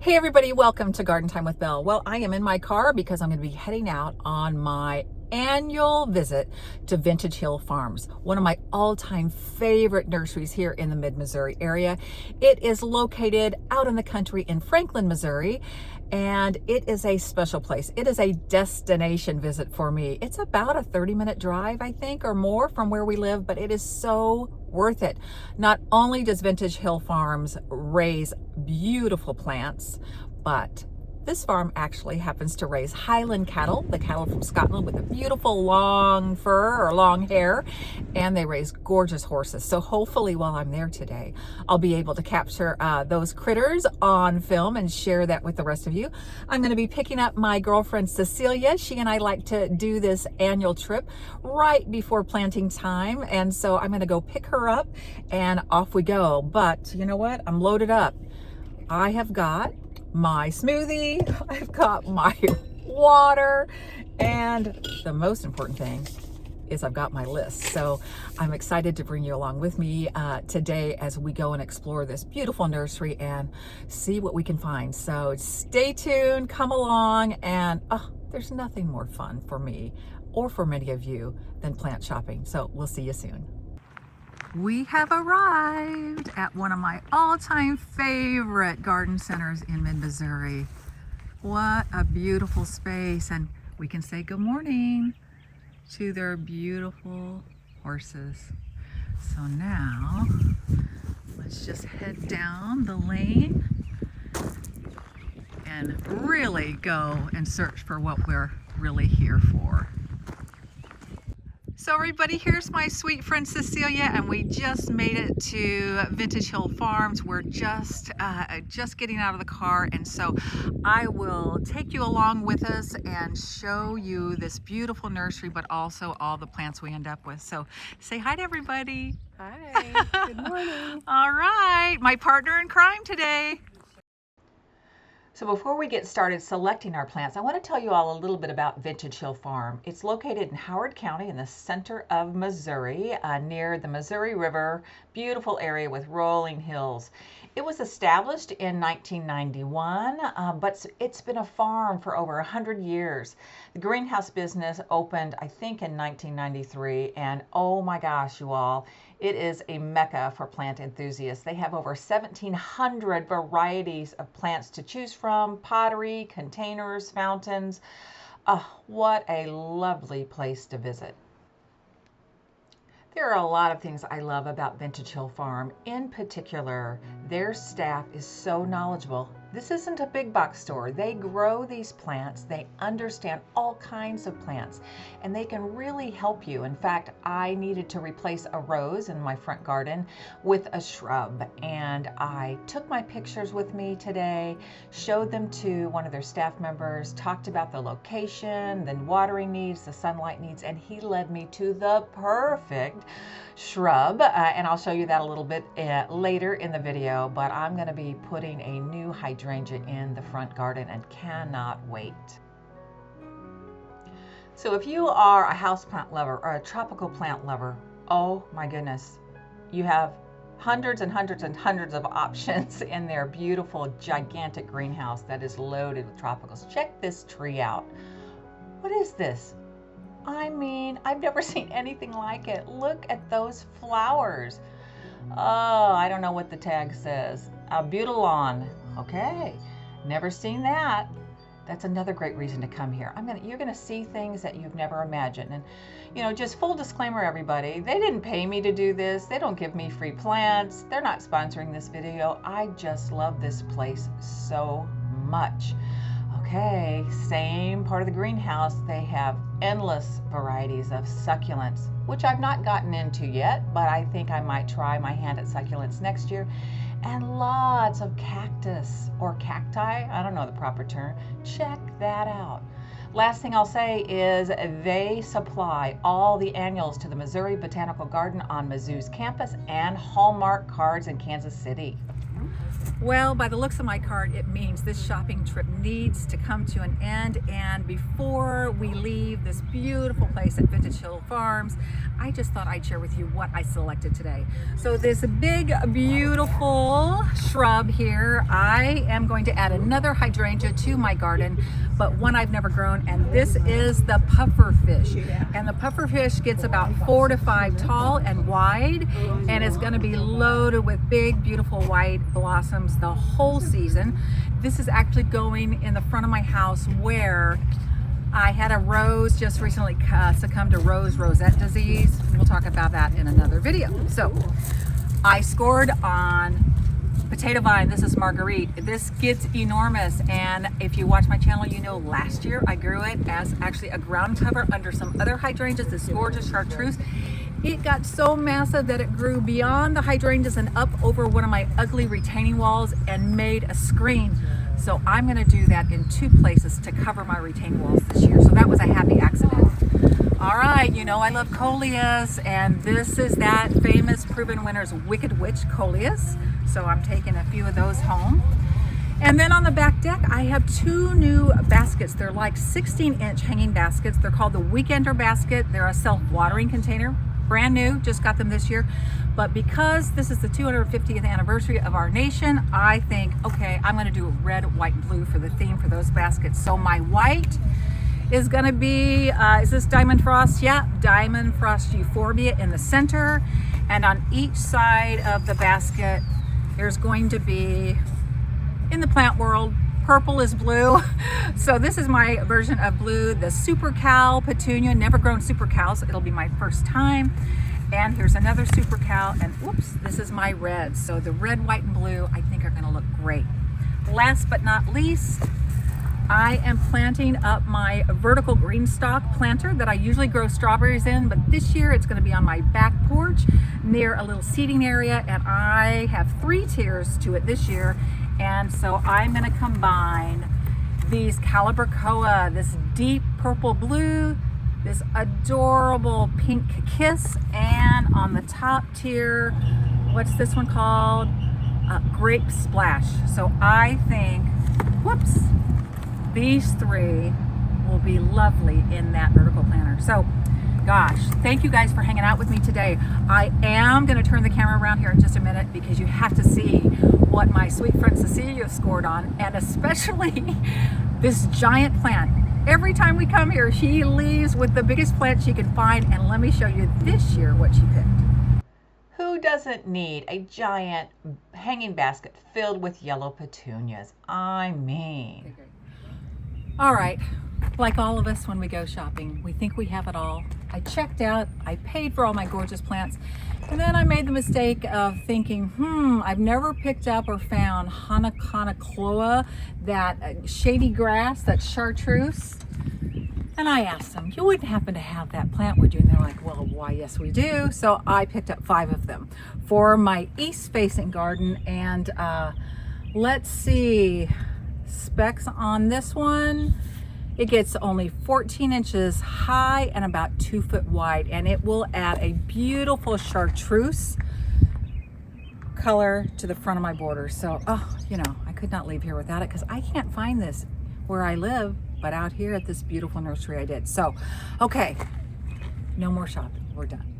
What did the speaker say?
Hey everybody, welcome to Garden Time with Belle. Well, I am in my car because I'm going to be heading out on my annual visit to Vintage Hill Farms, one of my all-time favorite nurseries here in the mid-Missouri area. It is located out in the country in Franklin, Missouri, and it is a special place. It is a destination visit for me. It's about a 30-minute drive, I think, or more from where we live, but it is so worth it. Not only does Vintage Hill Farms raise beautiful plants, but this farm actually happens to raise Highland cattle, the cattle from Scotland with a beautiful long fur or long hair, and they raise gorgeous horses. So hopefully while I'm there today, I'll be able to capture those critters on film and share that with the rest of you. I'm going to be picking up my girlfriend Cecilia. She and I like to do this annual trip right before planting time, and so I'm going to go pick her up and off we go. But you know what? I'm loaded up. I have got my smoothie, I've got my water, and the most important thing is I've got my list. So I'm excited to bring you along with me today as we go and explore this beautiful nursery and see what we can find. So stay tuned, come along, and there's nothing more fun for me or for many of you than plant shopping. So we'll see you soon. We have arrived at one of my all-time favorite garden centers in mid-Missouri. What a beautiful space, and we can say good morning to their beautiful horses. So now let's just head down the lane and really go and search for what we're really here for. So everybody, here's my sweet friend Cecilia, and we just made it to Vintage Hill Farms. We're just getting out of the car, and so I will take you along with us and show you this beautiful nursery, but also all the plants we end up with. So say hi to everybody. Hi, good morning. All right, my partner in crime today. So before we get started selecting our plants, I want to tell you all a little bit about Vintage Hill Farm. It's located in Howard County in the center of Missouri, near the Missouri River, beautiful area with rolling hills. It was established in 1991, but it's been a farm for over 100 years. The greenhouse business opened, I think, in 1993, and oh my gosh, you all, it is a mecca for plant enthusiasts. They have over 1,700 varieties of plants to choose from, pottery, containers, fountains. What a lovely place to visit. There are a lot of things I love about Vintage Hill Farm. In particular, their staff is so knowledgeable. This isn't a big box store. They grow these plants, they understand all kinds of plants, and they can really help you. In fact, I needed to replace a rose in my front garden with a shrub, and I took my pictures with me today, showed them to one of their staff members, talked about the location, the watering needs, the sunlight needs, and he led me to the perfect shrub, and I'll show you that a little bit later in the video, but I'm going to be putting a new hydrangea in the front garden and cannot wait. So if you are a houseplant lover or a tropical plant lover, oh my goodness, you have hundreds and hundreds and hundreds of options in their beautiful gigantic greenhouse that is loaded with tropicals. Check this tree out. What is this? I mean, I've never seen anything like it. Look at those flowers. Oh, I don't know what the tag says. Butylon. Okay, never seen that. That's another great reason to come here. You're gonna see things that you've never imagined. And you know, just full disclaimer, everybody, they didn't pay me to do this. They don't give me free plants. They're not sponsoring this video. I just love this place so much. Okay, same part of the greenhouse, they have endless varieties of succulents, which I've not gotten into yet, but I think I might try my hand at succulents next year. And lots of cactus or cacti, I don't know the proper term. Check that out. Last thing I'll say is they supply all the annuals to the Missouri Botanical Garden on Mizzou's campus and Hallmark cards in Kansas City. Well, by the looks of my cart, it means this shopping trip needs to come to an end. And before we leave this beautiful place at Vintage Hill Farms, I just thought I'd share with you what I selected today. So this big, beautiful shrub here, I am going to add another hydrangea to my garden, but one I've never grown, and this is the pufferfish. And the pufferfish gets about 4 to 5 tall and wide, and it's going to be loaded with big, beautiful white blossoms the whole season. This is actually going in the front of my house where I had a rose just recently succumb to rosette disease. We'll talk about that in another video. So I scored on potato vine. This is Marguerite. This gets enormous, and if you watch my channel, you know last year I grew it as actually a ground cover under some other hydrangeas, this gorgeous chartreuse. It got so massive that it grew beyond the hydrangeas and up over one of my ugly retaining walls and made a screen. So I'm going to do that in 2 places to cover my retaining walls this year. So that was a happy accident. All right, you know I love coleus, and this is that famous proven winner's Wicked Witch coleus. So I'm taking a few of those home. And then on the back deck, I have 2 new baskets. They're like 16-inch hanging baskets. They're called the Weekender basket. They're a self-watering container. Brand new, just got them this year. But because this is the 250th anniversary of our nation, I think, okay, I'm gonna do red, white, and blue for the theme for those baskets. So my white is gonna be, is this Diamond Frost? Yeah, Diamond Frost Euphorbia in the center. And on each side of the basket, there's going to be, in the plant world, purple is blue. So this is my version of blue, the Super Cal Petunia, never grown Super Cal, so it'll be my first time. And here's another Super Cal, and whoops, this is my red. So the red, white, and blue I think are gonna look great. Last but not least, I am planting up my vertical green stalk planter that I usually grow strawberries in, but this year it's gonna be on my back porch near a little seating area, and I have 3 tiers to it this year. And so I'm going to combine these Calibrachoa, this deep purple blue, this adorable pink kiss, and on the top tier, what's this one called? Grape Splash. So I think, whoops, these 3 will be lovely in that vertical planter. So gosh, thank you guys for hanging out with me today. I am going to turn the camera around here in just a minute because you have to see what my sweet friend Cecilia scored on, and especially this giant plant. Every time we come here, she leaves with the biggest plant she can find, and let me show you this year what she picked. Who doesn't need a giant hanging basket filled with yellow petunias? I mean. All right, like all of us when we go shopping, we think we have it all. I checked out, I paid for all my gorgeous plants, and then I made the mistake of thinking, I've never picked up or found Hanachanacloa, that shady grass, that chartreuse. And I asked them, you wouldn't happen to have that plant, would you? And they're like, well, why, yes, we do. So I picked up 5 of them for my east-facing garden, and let's see, specs on this one. It gets only 14 inches high and about 2 foot wide, and it will add a beautiful chartreuse color to the front of my border. So, you know, I could not leave here without it because I can't find this where I live, but out here at this beautiful nursery I did. So, okay, no more shopping. We're done.